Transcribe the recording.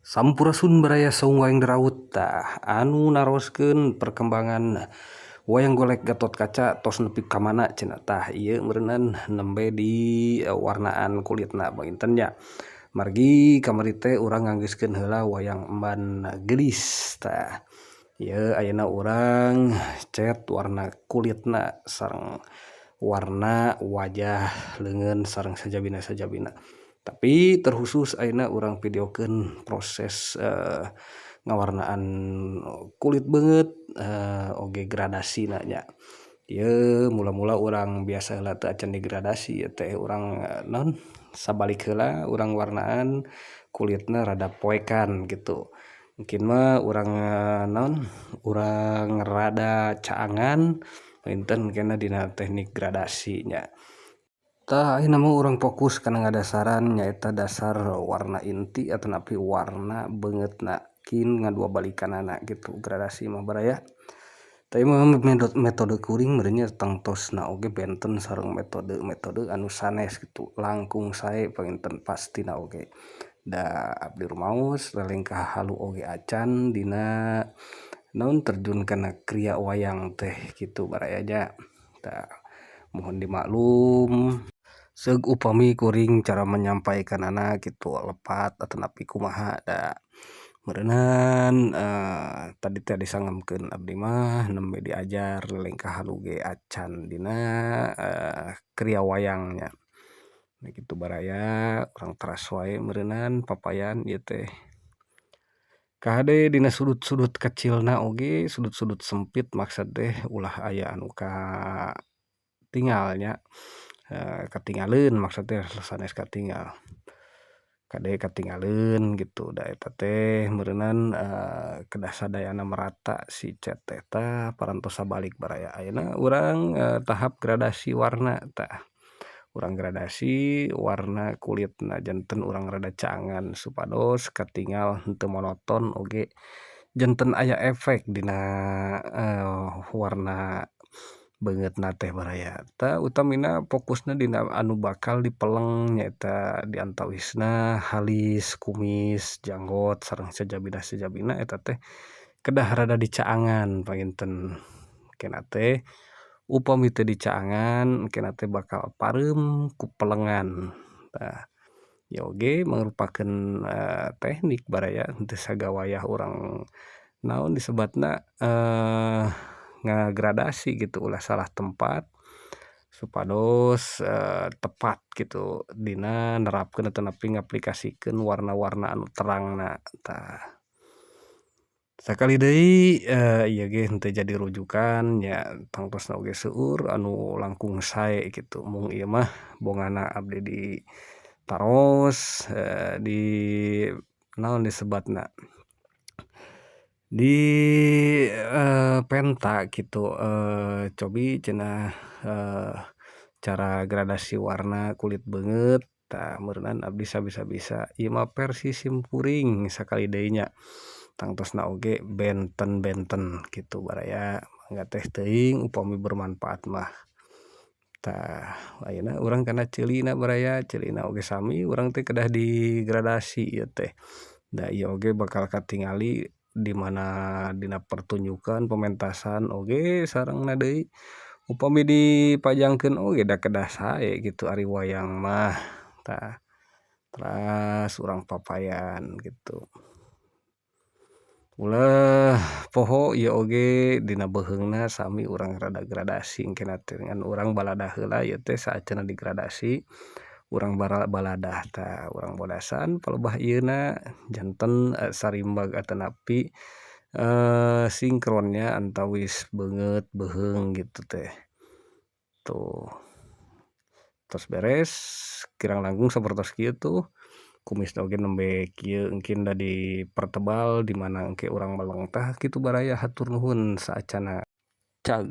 Sampurasun baraya saung wayang daraut tah anu naroskeun perkembangan wayang golek Gatot Kaca tos nepi ka mana cenah tah ieu meureunan nembe di warnaan kulitna beunteun nya. Margi kamari teh urang nganggeuskeun heula wayang emban gelis tah. Ieu ayeuna urang cet warna kulitna sareng warna wajah leungeun sareng sajabina-sajabina. Tapi terkhusus ayeuna urang videokeun proses ngawarnaan kulit beungeut oge gradasina nya. Ieu mula-mula urang biasa heula teu acan digradasi ieu teh urang naon sabalik heula urang warnaan kulitna rada poekan kitu. Mungkin mah urang naon urang rada caangan beunteun kena dina teknik gradasi nya. Tah ayeuna mah urang fokus kana ngadasaran nyaeta dasar warna inti atanapi warna beungeutna kin ngadua balikanana gitu gradasi mah baraya. Tapi mah metode kuring meureun nya tangtosna oge benten sareng metode anu sanes gitu langkung sae panginten pastina oge. Da abdi rumaos lalengkah halu oge acan dina naon terjun kana kriya wayang teh kitu baraya nya. Da mohon dimaklum seug upami kuring cara menyampaikanana kitu lepat atanapi kumaha da meureunan tadi teh disangemkeun abdi mah nembe diajar lalengkah halu ge acan dina kriya wayang nya. Kitu baraya urang teras wae meureunan papayan ieu teh. Kahade dina sudut-sudut kecilna oge sudut-sudut sempit maksud teh ulah aya anu katinggal nya. Katinggalieun maksud teh sanes katinggal. Kade katinggalieun gitu da eta teh meureunan kedah sadayana merata si cat eta parantos sabalik baraya. Ayeuna urang tahap gradasi warna tah. Urang gradasi warna kulitna janten urang rada caangan supados katingal henteu monoton oge janten aya efek dina warna beungeutna teh baraya. Tah utamina fokusna dina anu bakal dipeleng nyaeta diantawisna halis, kumis, janggot sareng sajabina-sajabina eta teh kedah rada dicaangan panginten. Kenna teh upami teu dicaangan kenna teh bakal pareum ku pelengan. Tah ieu oge mangrupakeun teknik baraya henteu sagawayah urang naon disebatna ngagradasi gitu ulah salah tempat supados tepat gitu dina nerapkeun atanapi ngaplikasikeun warna-warna anu terangna tah. Sakali deui ieu ge henteu jadi rujukan nya tangtosna oge seueur anu langkung sae gitu mung ieu mah bongana abdi ditaros di naon disebatna di penta gitu cobi cenah cara gradasi warna kulit beungeut tah meureunan abdi sabisa-bisa ieu mah versi simkuring sakali deui nya tangtosna oge benten-benten kitu baraya mangga teh teuing upami bermanfaat mah. Tah ayeuna urang kana ceulina baraya ceulina oge sami urang teh kedah digradasi ieu teh. Da ieu oge bakal katingali di mana dina pertunjukan pementasan oge sarengna deui upami dipajangkeun oge da kedah sae gitu ari wayang mah tah. Teras urang papayan gitu. Ulah poho ieu oge dina beuheungna sami urang rada gradasi engkena teh ngan urang baladah heula ieu teh saaceuna digradasi urang baladah tah urang bodasan palebah ieuna janten sarimbag atanapi sinkronnya antawis beungeut beuheung gitu teh. Tuh. Tos beres kirang langkung sapertos kieu tuh kumisna oge nembe kieu engkin da dipertebal di mana engke urang meleng tah kitu baraya hatur nuhun saacana cag.